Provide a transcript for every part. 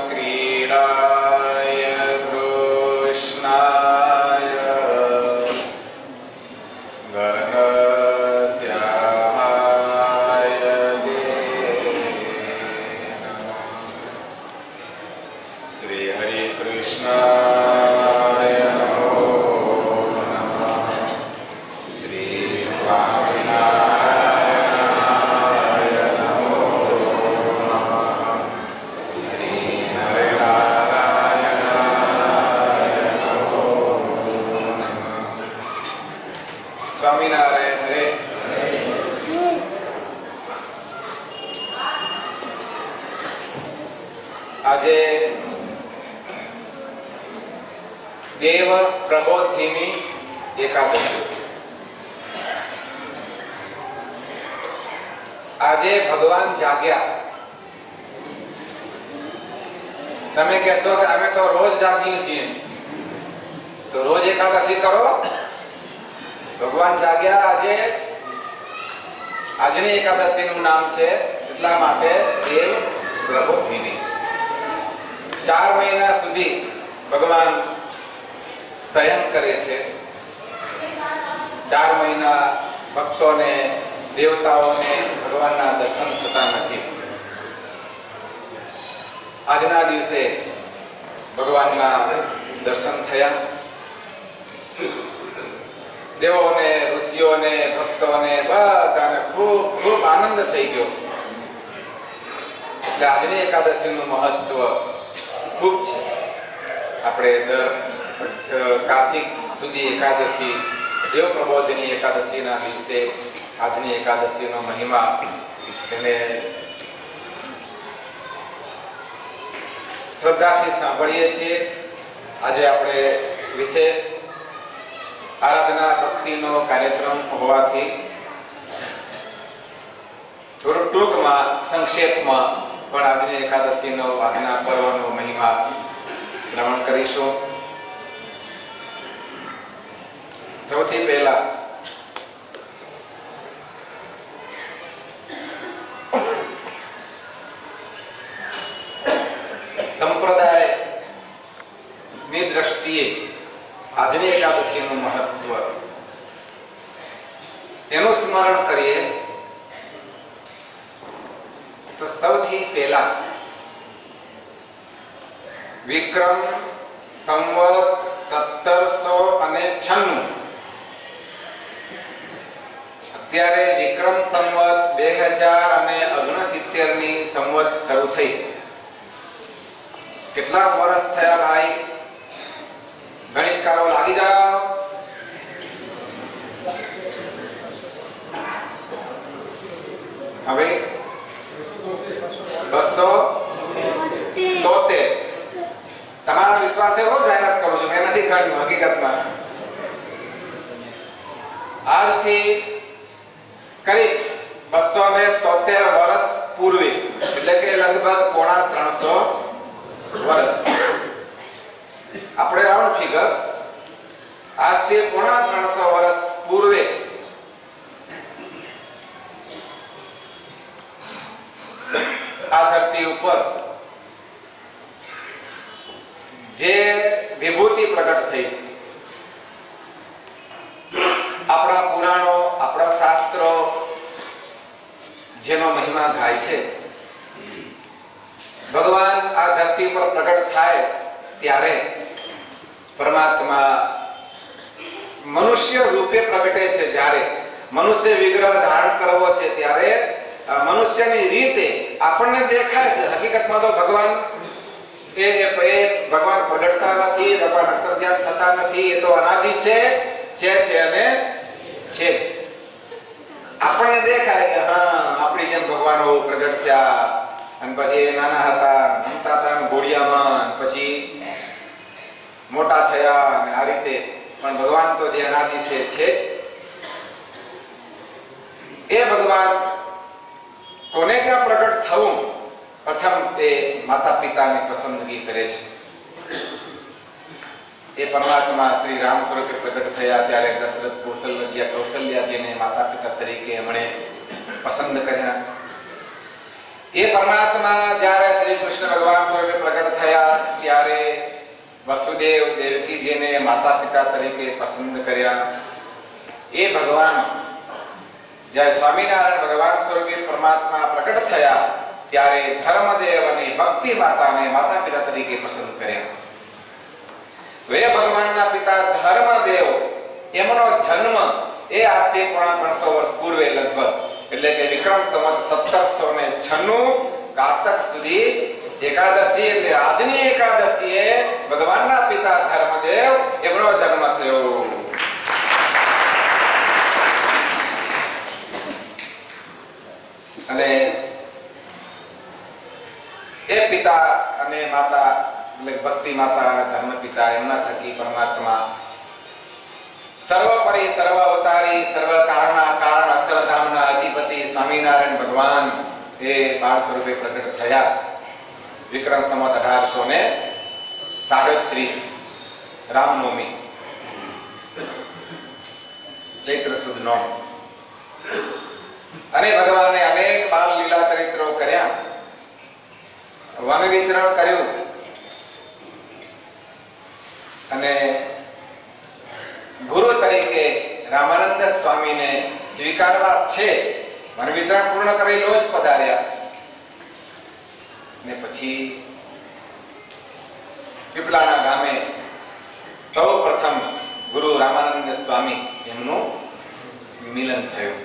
क्रीडाय कृष्णाय घनश्यामाय श्री हरि कृष्णाय नमो नमः। श्री स्वामिनारायणाय नमो नमः। श्री नरनारायणाय नमो नमः। स्वामिनारायण हरे। આજે દેવ પ્રબોધિની એકાદશી। આજે ભગવાન જાગ્યા। તમે કહેશો કે અમે તો રોજ જાગીએ છીએ, તો રોજ એકાદશી કરો। ભગવાન જાગ્યા આજે, આજની એકાદશીનું નામ છે એટલા માટે દેવ પ્રબોધિની। 4 મહિના સુધી ભગવાન શયન કરે છે। 4 મહિના ભક્તોને, દેવતાઓને ભગવાનના દર્શન થતા નથી। આજના દિવસે ભગવાનના દર્શન થયા। દેવોને, ઋષિઓને, ભક્તોને બધાને ખૂબ ખૂબ આનંદ થઈ ગયો। એટલે આજની એકાદશીનું મહત્વ ખૂબ છે। આપણે દર કાર્તિક સુધી એકાદશી, દેવ પ્રબોધિની એકાદશીના દિવસે આજની એકાદશીનો મહિમા એને શ્રદ્ધાથી સાંભળીએ છીએ। આજે આપણે વિશેષ આરાધના ભક્તિનો કાર્યક્રમ હોવાથી થોડું ટૂંકમાં, સંક્ષેપમાં પણ આજની એકાદશીનો, આજના પર્વનો મહિમા શ્રવણ કરીશું। સૌથી પહેલા સંપ્રદાયની દ્રષ્ટિએ આજની એકાદશીનું મહત્વ એનું સ્મરણ કરીએ તો સૌથી પહેલા વિક્રમ સંવત 1796, અત્યારે વિક્રમ સંવત 2069 ની સંવત શરૂ થઈ। કેટલા વર્ષ થયા ભાઈ? ગણિતકારો લાગી જાઓ। હવે 273। તમારા વિશ્વાસ એવો જાહેરાત કરું છું, મેં નથી ગણ્યું હકીકતમાં। આજથી કરીબ 273 વર્ષ પૂર્વે, એટલે કે લગભગ 350 વર્ષ, આપણે રાઉન્ડ ફિગર, આજથી 350 વર્ષ પૂર્વે આ ધરતી ઉપર જે વિભૂતિ પ્રગટ થઈ, આપણા પુરાણો, આપણા શાસ્ત્રો જેનો મહિમા ગાય છે, ભગવાન આ ધરતી પર પ્રગટ થાય ત્યારે પરમાત્મા મનુષ્ય રૂપે પ્રગટે છે। જ્યારે મનુષ્ય વિગ્રહ ધારણ કરવો છે ત્યારે મનુષ્યની રીતે આપણને દેખાય છે। હકીકતમાં તો ભગવાન ભગવાન પ્રગટતા નથી, ભગવાન અંતર્ધ્યાન થતા નથી, એ તો અનાદિ છે અને છે જ। આપણને દેખાય કે હા, આપણી જેમ ભગવાનો પ્રગટ થયા, અને પછી નાના હતા, રમતા હતા ઘોડિયામાં, પછી મોટા થયા, અને આ રીતે। પણ ભગવાન તો જે અનાદિ છે જ। એ ભગવાન કોને ક્યાં પ્રગટ થવું, પ્રથમ તે માતા પિતાની પસંદગી કરે છે। એ પરમાત્મા શ્રી રામ સ્વરૂપે પ્રગટ થયા ત્યારે દશરથ કૌશલ્યાજીને માતા પિતા તરીકે એમણે પસંદ કર્યા। એ પરમાત્મા જ્યારે શ્રી કૃષ્ણ ભગવાન સ્વરૂપે પ્રગટ થયા ત્યારે વસુદેવ દેવકીજીને માતા પિતા તરીકે પસંદ કર્યા. એ ભગવાન જ્યારે સ્વામિનારાયણ ભગવાન સ્વરૂપે પરમાત્મા પ્રગટ થયા ત્યારે ધર્મદેવ અને ભક્તિ માતાને માતા પિતા તરીકે પસંદ કર્યા. વે ભગવાનના પિતા ધર્મદેવ એમનો જન્મ એ આજથી 350 વર્ષ પૂર્વે લગભગ એટલે કે વિક્રમ સંવત 1796 કારતક સુધી એકાદશી એટલે આજની એકાદશીએ ભગવાનના પિતા ધર્મદેવ એમનો જન્મ થયો. અને એ પિતા અને માતા એટલે ભક્તિ માતા ધર્મ પિતા એમના થકી પરમાત્મા સર્વોપરી સર્વ અવતારી સર્વ કારણના કારણ અક્ષરધામના અધિપતિ સ્વામિનારાયણ ભગવાન એ બાળ સ્વરૂપે પ્રગટ થયા. વિક્રમ સંવત 1837 રામનવમી ચૈત્ર સુદ 9 અને ભગવાને અનેક બાલ લીલા ચરિત્રો કર્યા, વન વિચરણ કર્યું અને ગુરુ તરીકે રામાનંદ સ્વામીને સ્વીકારવા છે. વન વિચરણ પૂર્ણ કરેલો જ પધાર્યા ને પછી પીપળાના ગામે સૌ પ્રથમ ગુરુ રામાનંદ સ્વામી એમનું મિલન થયું.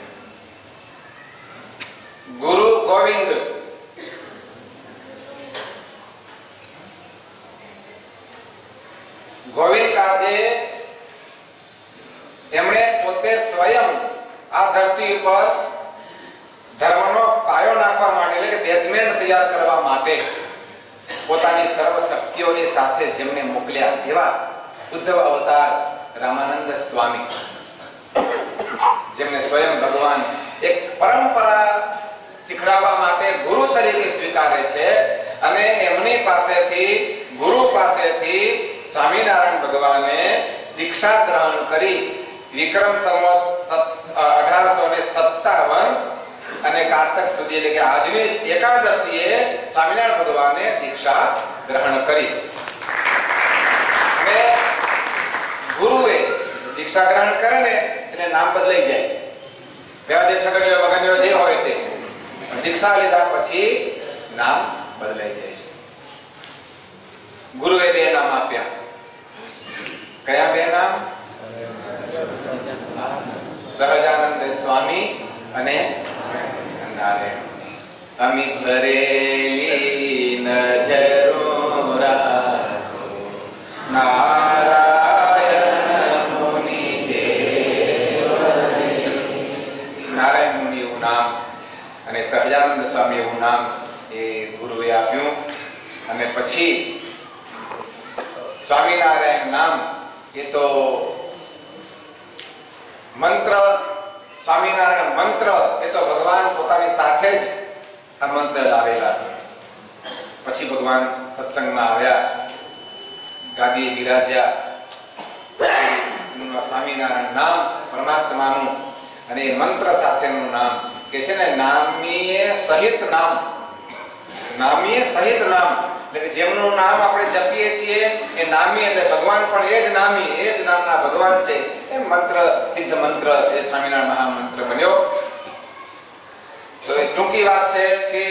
ગુરુ ગોવિંદ કાજે એમણે પોતે સ્વયં આ ધરતી ઉપર ધર્મનો પાયો નાખવા માટે એટલે કે બેઝમેન્ટ તૈયાર કરવા માટે પોતાની સર્વ શક્તિઓની સાથે જેમને મોકલ્યા એવા ઉદ્ધવ અવતાર રામાનંદ સ્વામી જેમને સ્વયં ભગવાન એક પરંપરા શીખડાવવા માટે ગુરુ તરીકે સ્વીકારે છે અને એમની પાસેથી ગુરુ પાસેથી સ્વામિનારાયણ ભગવાને દીક્ષા ગ્રહણ કરી વિક્રમ સંવત 1857 અને કારતક સુધી એટલે કે આજની એકાદશીએ સ્વામિનારાયણ ભગવાને દીક્ષા ગ્રહણ કરી. અને ગુરુએ દીક્ષા ગ્રહણ કરે ને એટલે નામ બદલાઈ જાય. પેલા જે છગડીઓ વગરનો જે હોય તે દીક્ષા લીધા પછી નામ બદલાઈ જાય છે. ગુરુએ 2 નામ આપ્યા. કયા 2 નામ? સહજાનંદ સ્વામી અને નારાયણ. અમી ભરેલી નજરો રાખો નારાયણ મુનિ દેવને. નારાયણ મુનિ એવું નામ અને સહજાનંદ સ્વામી એવું નામ એ ગુરુએ આપ્યું. અને પછી સ્વામિનારાયણ નામ એ તો મંત્ર, સ્વામિનારાયણ મંત્ર એ તો ભગવાન પોતાની સાથે જ આ મંત્ર લાવેલા. પછી ભગવાન સત્સંગમાં આવ્યા, ગાદીએ બિરાજ્યા. સ્વામિનારાયણ નામ પરમાત્માનું અને એ મંત્ર સાથેનું નામ કે છે ને નામીએ સહિત નામ. નામીએ સહિત નામ એટલે કે જેમનું નામ આપણે જપીએ છીએ એ નામી એટલે ભગવાન પણ એ જ નામી, એ જ નામના ભગવાન છે. એ મંત્ર સિદ્ધ મંત્ર એ સ્વામિનારાયણ મહામંત્ર બન્યો. તો એ ટૂંકી વાત છે કે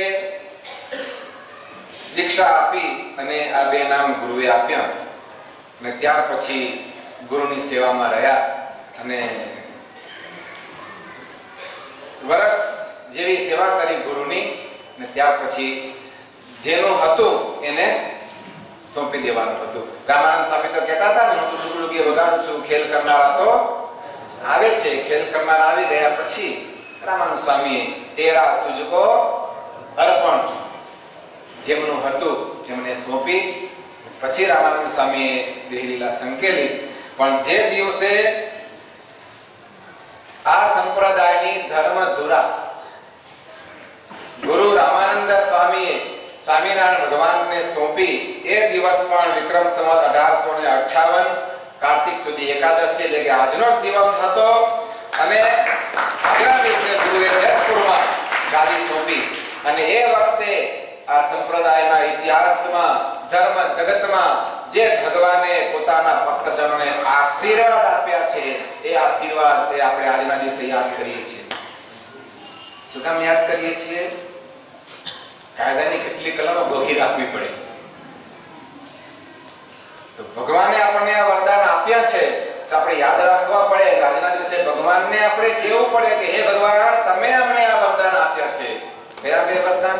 દીક્ષા આપી અને આ 2 નામ ગુરુએ આપ્યા અને ત્યાર પછી ગુરુની સેવામાં રહ્યા અને વર્ષ જેવી સેવા કરી ગુરુની. અને ત્યાર પછી જેનું હતું એને સોંપી દેવાનું હતું. રામાનંદ સ્વામી તો કહેતા હતા ને, હું તો ડુગડુગી વગાડું છું, ખેલ કરનારા તો આવે છે. ખેલ કરનારા આવી ગયા પછી રામાનંદ સ્વામીએ તેરા તુજકો અર્પણ જેમનું હતું એમને સોંપી. પછી રામાનંદ સ્વામીએ દેહલીલા સંકેલી. પણ જે દિવસે આ સંપ્રદાયની ધર્મધુરા ગુરુ રામાનંદ સ્વામીએ સ્વામિનારાયણ ભગવાનને સોંપી એ દિવસ પણ વિક્રમ સંવત 1858 કાર્તિક સુધી એકાદશી એટલે કે આજનો જ દિવસ હતો. અને આગલા દિવસે ગુરુએ જેતપુરમાં ગાદી સોંપી અને એ વખતે આ સંપ્રદાયના ઇતિહાસમાં ધર્મ જગતમાં જે ભગવાને પોતાના ભક્તજનોને આશીર્વાદ આપ્યા છે એ આશીર્વાદ એ આપણે આજના દિવસે યાદ કરીએ છીએ. શું કામ યાદ કરીએ છીએ? કાયદાની કેટલી કલમો ગોખી રાખવી પડે. તો ભગવાને આપણને આ વરદાન આપ્યા છે તો આપણે યાદ રાખવા પડે. આજના દિવસે ભગવાનને આપણે કહેવું પડે કે હે ભગવાન, તમે અમને આ વરદાન આપ્યા છે. કયા બે વરદાન?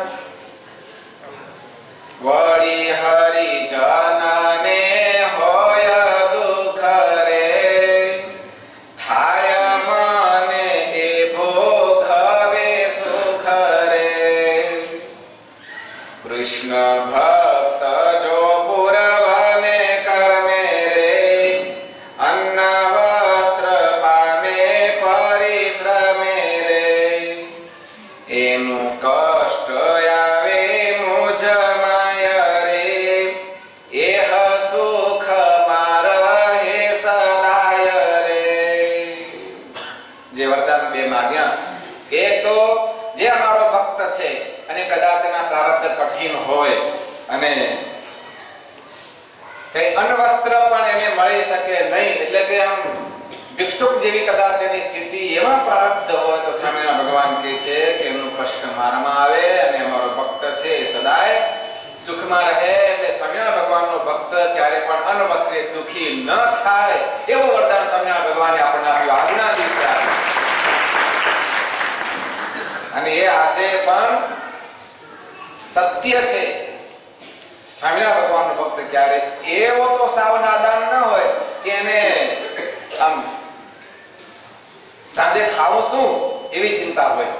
વળી હરિ જનને હોય દુઃખ રે, થાય મને એ ભોગવે સુખ રે. કૃષ્ણ ભક્ત જો પૂરવને કર્મે રે, અન્ન વસ્ત્ર પામે પરિશ્રમે રે. એનું કષ્ટ આવે મુજ માય રે, એહ સુખ માં રહે સદાય રે. જે વરદાન બે માગ્યા, એક તો જે અમારો ભક્ત છે અને કદાચ એના પ્રારબ્ધ કઠિન હોય અને કઈ અન્નવસ્ત્ર પણ એને મળી શકે નહીં, એટલે કે આમ ભિક્ષુક જેવી કદાચ એની સ્થિતિ એમાં પ્રારબ્ધ હોય, તો સ્વામિનારાયણ ભગવાન કહે છે કે એનું કષ્ટ મારામાં આવે અને અમારો ભક્ત છે એ સદાય સુખમાં રહે. એટલે સ્વામિનારાયણ ભગવાનનો ભક્ત ક્યારે પણ અન્નવસ્ત્રે દુખી ન થાય એવું વરદાન સ્વામિનારાયણ ભગવાને આપણને આપ્યું આજના દિવસે આપ્યું. અને એ આજે પણ સત્ય છે. સ્વામિનારાયણ ભગવાનનો ભક્ત ક્યારે એવો તો સાવ નાદાન ન હોય કે એને આમ સાંજે ખાવું શું એવી ચિંતા હોય.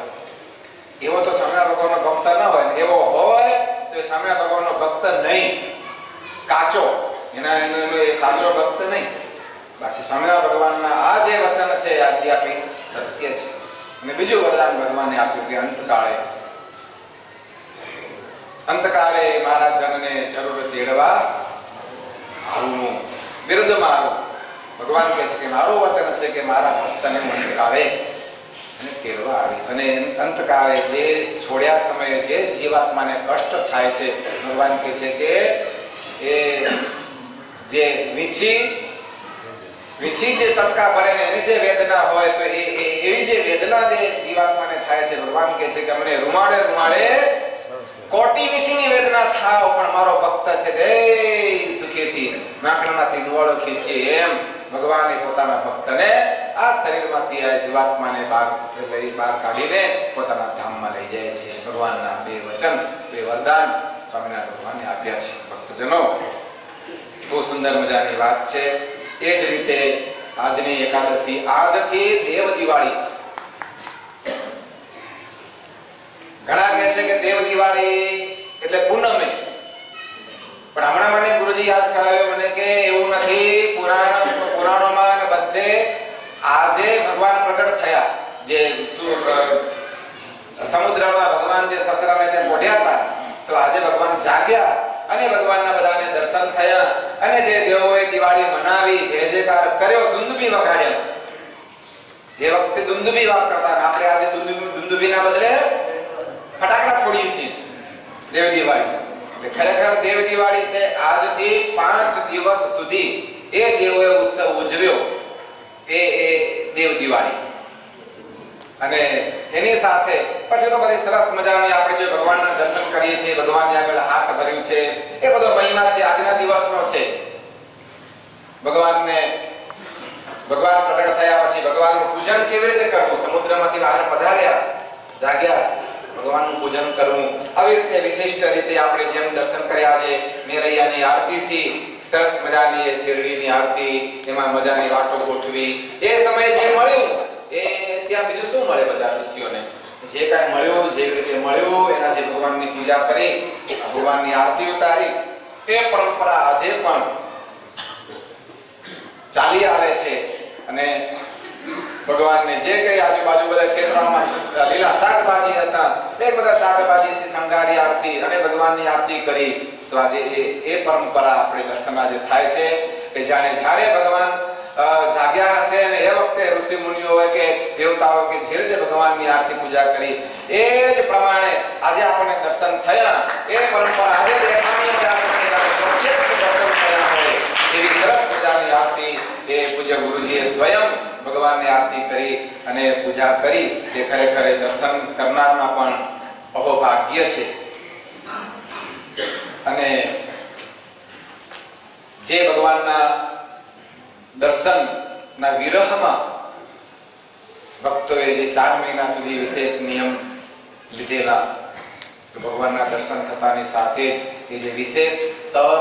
એવો તો સ્વામિનારાયણ ભગવાનનો ભક્ત ન હોય. એવો હોય તો સ્વામિનારાયણ ભગવાનનો ભક્ત નહીં, કાચો એનો એ સાચો ભક્ત નહીં. બાકી સ્વામિનારાયણ ભગવાનના આ જે વચન છે આધ્યાત્મિક સત્ય છે. અને બીજું વરદાન ભગવાને આપ્યું કે અંતકાળે મારા જનને જરૂર તેડવા આવું. વિરુદ્ધ મારું ભગવાન કહે છે કે મારું વચન છે કે મારા ભક્તને અંતકાળે અને તેડવા આવીશ. અને અંતકાળે જે છોડ્યા સમયે જે જીવાત્માને કષ્ટ થાય છે, ભગવાન કહે છે કે એ જે વીછી જે ચટકા ભરે ને એની જે વેદના હોય, તો એવી જે વેદના જે જીવાત્માને થાય છે, ભગવાન કહે છે કે અમને રૂમાડે કોટી વીછીની વેદના થાવ પણ મારો ભક્ત છે તે સુખેથી નાકણમાંથી નોળો ખેંચે. એમ ભગવાને પોતાના ભક્તને આ શરીરમાંથી આ જીવાત્માને બહાર કાઢીને પોતાના ધામમાં લઈ જાય છે. ભગવાનના બે વચન, બે વરદાન સ્વામિનારાયણ ભગવાને આપ્યા છે. ભક્તજનો, બહુ સુંદર મજાની વાત છે. એ જ રીતે આજની એકાદશી, આજથી દેવ દિવાળી. ઘણા કહે છે કે દેવ દિવાળી એટલે પૂનમે, પણ હમણાં મને ગુરુજી યાદ કરાવ્યો મને કે એવું નથી. પુરાણોમાં અને બધે આજે ભગવાન પ્રગટ થયા. જે સમુદ્રમાં ભગવાન જે સસરાને જે પોઢ્યા હતા, તો આજે ભગવાન જાગ્યા અને ભગવાનના બધાને દર્શન થયા. અને જે દેવોએ દિવાળી મનાવી, જય જયકાર કર્યો, દુંદુભી વગાડ્યા. એ વખતે દુંદુભી વાગતા હતા, આપણે આજે દુંદુભીના બદલે ફટાકડા ફોડીએ છીએ દેવ દિવાળી. એટલે ખરેખર દેવ દિવાળી છે. આજથી 5 દિવસ સુધી એ દેવોએ ઉત્સવ ઉજવ્યો એ દેવ દિવાળી. અને એની સાથે પછી તો બધી સરસ મજાની આપણે જે ભગવાનના દર્શન કરીએ છીએ, ભગવાનની આગળ હાથ ભર્યું છે, એ બધો મહિમા છે આજના દિવસનો છે. ભગવાન પ્રગટ થયા પછી ભગવાનનું પૂજન કેવી રીતે કરવું? સમુદ્રમાંથી બહાર પધાર્યા, જાગ્યા, ભગવાનનું પૂજન કરવું. આવી રીતે વિશિષ્ટ રીતે આપણે જેમ દર્શન કર્યા છે, મેરૈયાની આરતીથી સરસ મજાની એ શેરડીની આરતી, એમાં મજાની વાતો ગોઠવી. એ સમયે જે મળ્યું એ ત્યાં બીજું શું મળે? બધા ઋષિઓને જે કાંઈ મળ્યું, જેવી રીતે મળ્યું એનાથી ભગવાનની પૂજા કરી, ભગવાનની આરતી ઉતારી. એ પરંપરા આજે પણ ચાલી આવે છે. અને ભગવાનને જે કઈ આજુબાજુ બધા ખેતરોમાં લીલા શાકભાજી હતા, એ બધા શાકભાજીથી શણગારી આરતી અને ભગવાનની આરતી કરી. તો આજે એ પરંપરા આપણે દર્શન આજે થાય છે કે જાણે જ્યારે ભગવાન જાગ્યા હશે અને એ વખતે ઋષિ મુનિઓ કે દેવતાઓ કે જે રીતે ભગવાનની આરતી પૂજા કરી એ જ પ્રમાણે આજે આપણને દર્શન થયા. એ પરંપરા આજે દેખાણી પ્રત્યક્ષ દર્શન થયા હોય એવી સરસ પૂજાની આરતી એ પૂજ્ય ગુરુજીએ સ્વયં ભગવાનની આરતી કરી અને પૂજા કરી. તે ખરેખર દર્શન કરનારના પણ અહોભાગ્ય છે. અને જે ભગવાનના દર્શનના વિરહમાં ભક્તોએ જે 4 મહિના સુધી વિશેષ નિયમ લીધેલા, ભગવાનના દર્શન થતાની સાથે એ જે વિશેષ તપ,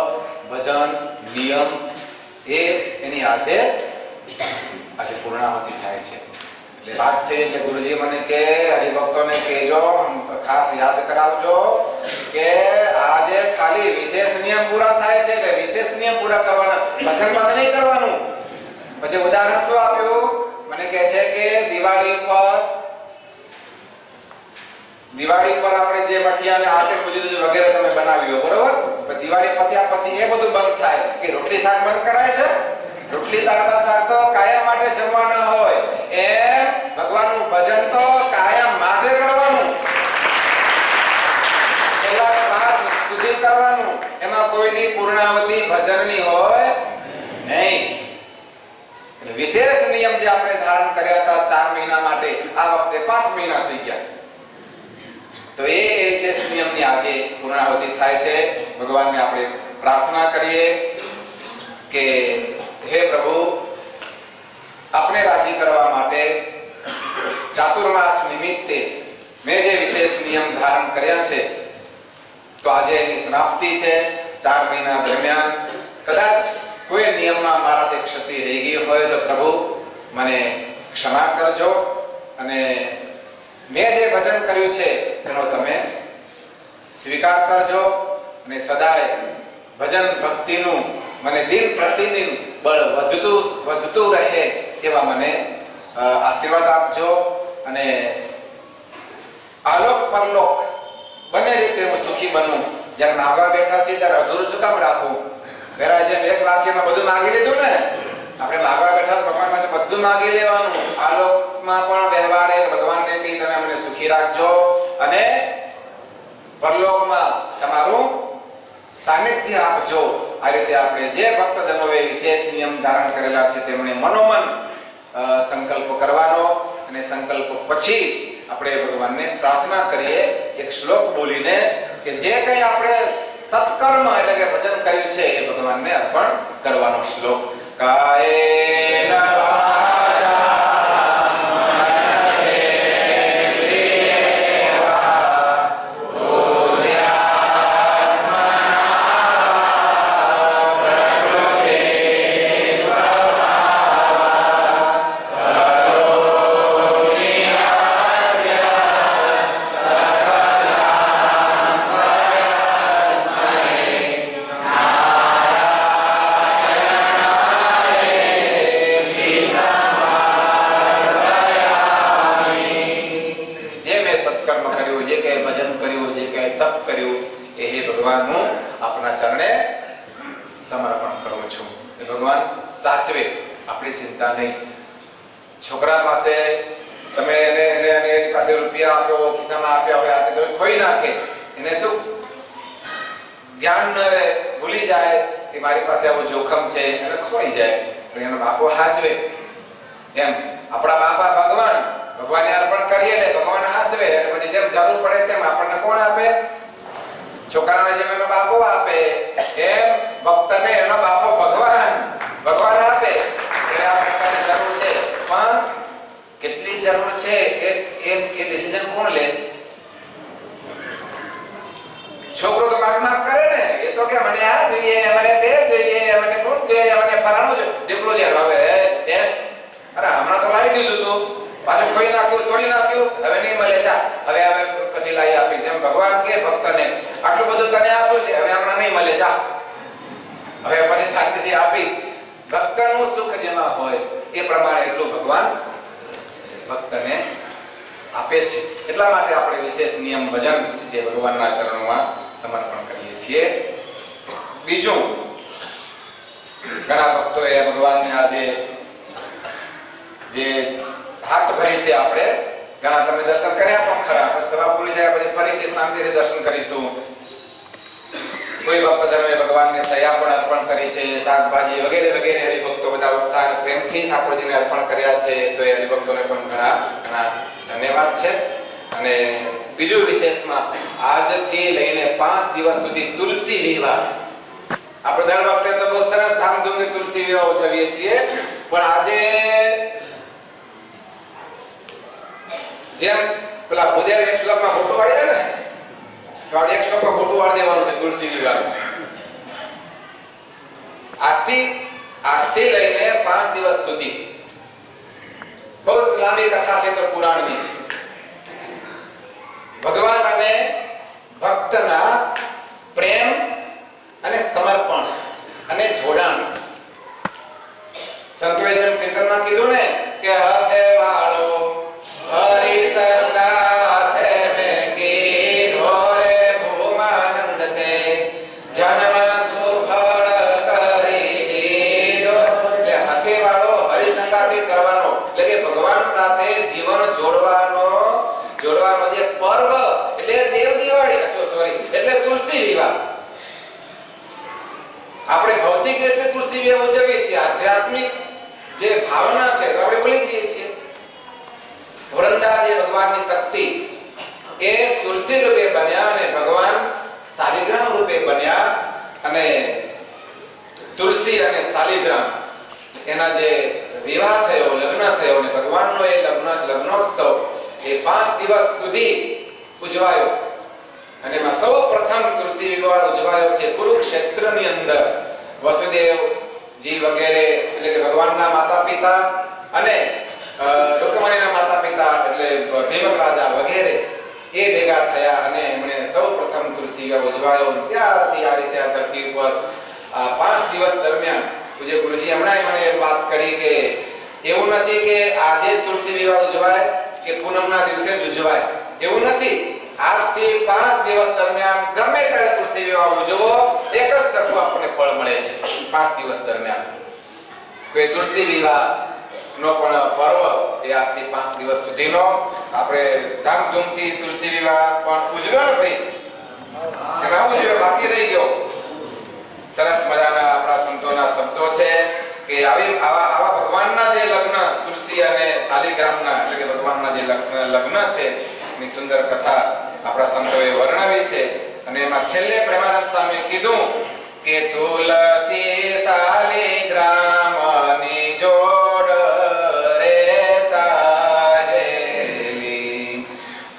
ભજન, નિયમ એની આજે પૂર્ણાહુતિ થાય છે. એટલે વાત થઈ એટલે ગુરુજી મને કે હરિભક્તોને કહેજો, ખાસ યાદ કરાવજો કે આજે ખાલી વિશેષ નિયમ પૂરા થાય છે એટલે વિશેષ નિયમ પૂરા કરવાના, ભજન બંધ નહીં કરવાનું. પછી ઉદાહરણ શું આપ્યું? મને કહે છે કે દિવાળી પર આપણે જે મઠિયા અને આરતી પૂજી વગેરે તમે બનાવ્યો બરોબર, પણ દિવાળી પત્યા પછી એ બધું બંધ થાય કે રોટલી શાક બંધ કરાય છે? રોટલી શાક તો કાયમ માટે જમવાના હોય, એમ ભગવાનનું ભજન તો કાયમ માટે કરવાનું, કલાક બાદ સુધી કરવાનું. એમાં કોઈની પૂર્ણાવતિ ભજનની હોય નહીં. વિશેષ નિયમ જે આપણે ધારણ કર્યા હતા 4 મહિના માટે, આ વખતે 5 મહિના થઈ ગયા. તો એ વિશેષ નિયમની આજે પૂર્ણાહુતિ થાય છે. ભગવાનને આપણે પ્રાર્થના કરીએ કે હે પ્રભુ, આપણે રાજી કરવા માટે ચાતુર્માસ નિમિત્તે મેં જે વિશેષ નિયમ ધારણ કર્યા છે, તો આજે એની સમાપ્તિ છે. 4 મહિના દરમિયાન કદાચ કોઈ નિયમમાં મારાથી ક્ષતિ રહી ગઈ હોય તો પ્રભુ મને ક્ષમા કરજો, અને મેં જે ભજન કર્યું છે એનો તમે સ્વીકાર કરજો, અને સદાય ભજન ભક્તિનું મને દિન પ્રતિદિન બળ વધતું રહે એવા મને આશીર્વાદ આપજો. અને આલોક પરલોક બંને રીતે હું સુખી બનું. જ્યારે માગવા બેઠા છીએ ત્યારે અધૂરું શું કામ રાખવું? પેલા જેમ એક વાક્યમાં બધું માગી લીધું ને, આપણે માગવા બેઠા ભગવાન પાસે બધું માગી લેવાનું. આલોકમાં પણ વ્યવહારે ભગવાનને કહી તમે મને સુખી રાખજો, અને પરલોકમાં તમારું સાનિધ્ય આપજો. આ રીતે આપણે જે ભક્તજનોએ વિશેષ નિયમ ધારણ કરેલા છે તેમણે મનોમન સંકલ્પ કરવાનો, અને સંકલ્પ પછી આપણે ભગવાનને પ્રાર્થના કરીએ એક શ્લોક બોલીને કે જે કંઈ આપણે સત્કર્મ એટલે કે ભજન કર્યું છે એ ભગવાનને અર્પણ કરવાનો શ્લોક. કાયેન છોકરા પાસે તમે એની પાસે રૂપિયા આપો, ખિસ્સામાં આપ્યા હોય આ તો ખોઈ નાખે, એને શું ધ્યાન ન રહે, ભૂલી જાય કે મારી પાસે આવું જોખમ છે, અને ખોઈ જાય. તો એનો બાપો હાચવે. એમ આપણા બાપા ભગવાનને અર્પણ કરીએ ને ભગવાન હાચવે, અને પછી જેમ જરૂર પડે તેમ આપણને કોણ આપે? છોકરાને જેમ એનો બાપો આપે એમ ભક્તને એનો બાપો ભગવાન આપે. જરૂર છે, પણ કેટલી જરૂર છે એ ડિસિઝન કોણ લે? છોકરો તો માગ કરે ને, એ તો કે મને આ જોઈએ, મને તે જોઈએ, મને ફૂટ જોઈએ, મને ફલાણું જોઈએ, દીકરો જે હવે બેસ, અરે હમણાં તો લાવી દીધું તું, પાછું ખોઈ નાખ્યું, તોડી નાખ્યું, હવે નહીં મળે, જા હવે પછી લાવી આપીશ. એમ ભગવાન કે ભક્તને આટલું બધું તને આપ્યું છે, હવે હમણાં નહીં મળે, જા હવે પછી શાંતિથી આપીશ. ભક્તનું સુખ જેમાં હોય એ પ્રમાણે એટલું ભગવાન ભક્તને આપે છે. એટલા માટે આપણે વિશેષ નિયમ ભજન જે ભગવાનના ચરણોમાં સમર્પણ કરીએ છીએ. બીજું, ઘણા ભક્તોએ ભગવાનને આજે જે હાથ ભરી છે આપણે ઘણા તમે દર્શન કર્યા પણ ખરા, સભા પૂરી જાય પછી ફરીથી શાંતિથી દર્શન કરીશું. કોઈ ભક્ત ધર્મે ભગવાનને સયા પણ અર્પણ કરી છે, શાકભાજી વગેરે વગેરે હરિભક્તો બધા ઉત્સાહ પ્રેમથી ઠાકોરજીને અર્પણ કર્યા છે. તો એ હરિભક્તોને પણ ઘણા ઘણા ધન્યવાદ છે. અને બીજું વિશેષમાં આજથી લઈને 5 દિવસ સુધી તુલસી વિવાહ. આપણે દર વખતે તો બહુ સરસ ધામધૂમથી તુલસી વિવાહ ઉજવીએ છીએ, પણ આજે જેમ પેલા ભૂદેવ એક શ્લોકમાં ફોટો વાળી દે ને, તો એક શ્લોકમાં ફોટો વાળી દેવાનું છે તુલસી વિવાહ. આજથી લઈને 5 દિવસ સુધી બહુ લાંબી કથા છે તો પુરાણની. ભગવાન અને ભક્તના પ્રેમ અને સમર્પણ અને જોડાણ. સંતોએ જેમ કીર્તનમાં કીધું ને કે હથે વાળો હરી સંગાથે મે કીધો રે ભૂમાનંદ તે જન્મ સુફળ કરી દીધો. એટલે હથે વાળો હરી સંગાથે કરવાનો એટલે કે ભગવાન સાથે જીવન જોડવાનો જે પર્વ એટલે દેવ દિવાળી એટલે તુલસી વિવાહ. આપણે ભૌતિક રીતે તુલસી વિવાહ ઉજવીએ છીએ, આધ્યાત્મિક જે ભાવના છે તો આપણે ભૂલી જઈએ છીએ. ધોરંદા જે ભગવાનની શક્તિ એ તુલસી રૂપે બન્યા અને ભગવાન શાલિગ્રામ રૂપે બન્યા. અને તુલસી અને શાલિગ્રામ એના જે વિવાહ થયો, લગ્ન થયો અને ભગવાનનો એ લગ્નોત્સવ એ 5 દિવસ સુધી ઉજવાયો. અને એમાં સૌ પ્રથમ તુલસી વિવાહ ઉજવાયો છે કુરુક્ષેત્રની અંદર. વસુદેવજી વગેરે એટલે કે ભગવાનના માતા પિતા અને રુકમણીના માતા પિતા એટલે ભીમક રાજા વગેરે એ ભેગા થયા અને એમણે સૌ પ્રથમ તુલસી વિવાહ ઉજવાયો. ત્યારથી આ રીતે આ ધરતી ઉપર 5 દિવસ દરમિયાન પૂજ્ય ગુરુજી હમણાં મને વાત કરી કે એવું નથી કે આજે તુલસી વિવાહ ઉજવાય કે પૂનમના દિવસે જ ઉજવાય, એવું નથી. આજથી 5 દિવસ દરમિયાન ગમે ત્યારે તુલસી વિવાહ ઉજવો, એક જ સરખું આપણને ફળ મળે છે. 5 દિવસ દરમિયાન કોઈ તુલસી વિવાહ નો પણ પર્વ એ આજથી 5 દિવસ સુધીનો આપણે ધામધૂમથી તુલસી વિવાહ પણ ઉજવ્યો ને ભાઈ, એમાં ઉજવ્યો બાકી રહી ગયો. સરસ મજાના આપણા સંતોના શબ્દો છે કે આવા ભગવાનના જે લગ્ન તુલસી અને શાલિગ્રામના એટલે કે ભગવાનના જે લગ્ન છે એની સુંદર કથા આપણા સંતોએ વર્ણવી છે. અને એમાં છેલ્લે પ્રેમાનંદ સ્વામીએ કીધું કે તુલસી શાલિગ્રામની જોડ રે સાહેલી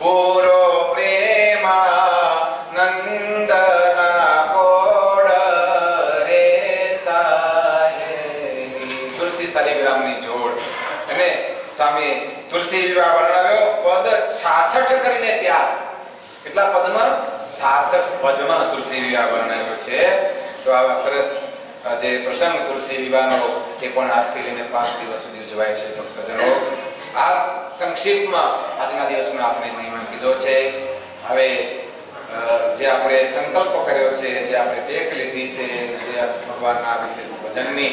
પૂરો પ્રેમાનંદના કોડ રે સાહેલી. તુલસી શાલિગ્રામની જોડ. અને સ્વામી તુલસી વિવાહ વર્ણવ્યો પદ 66 કરીને. ત્યાં કેટલા પદમાં? 66 પદમાં તુલસી વિવાહ વર્ણવ્યો છે. તો આવા સરસ જે પ્રસંગ તુલસી વિવાહનો એ પણ આજથી લઈને 5 દિવસ સુધી ઉજવાય છે. તો સજ્જનો આ સંક્ષિપ્તમાં આજના દિવસનો આપણે મહિમા કીધો છે. હવે જે આપણે સંકલ્પ કર્યો છે, જે આપણે ટેક લીધી છે, જે ભગવાનના વિશેષ ભજનની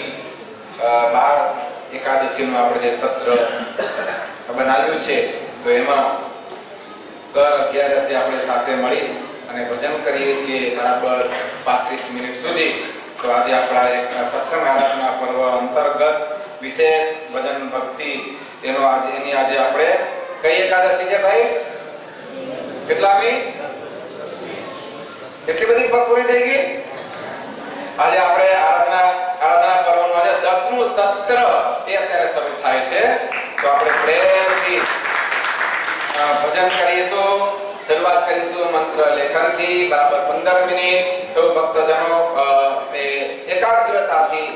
12 એકાદશીનું આપણે જે સત્ર બનાવ્યું છે તો એમાં દર 11 આપણે સાથે મળી અને ભજન કરીએ છીએ બરાબર 35 મિનિટ સુધી. તો આજે આપણા એક સત્સંગ આરાધના પર્વ અંતર્ગત વિશેષ ભજન ભક્તિ એની આજે આપણે કઈ એકાદશી છે ભાઈ? કેટલામી? એટલી બધી પૂરી થઈ ગઈ. આજે આપણે આરાધના પર્વનું આજે 10મું સત્ર એ અત્યારે શરૂ થાય છે. તો આપણે પ્રેમથી ભજન કરીશું. શરૂઆત કરીશું મંત્ર લેખનથી બરાબર 15 મિનિટ. સૌ ભક્તજનો એકાગ્રતાથી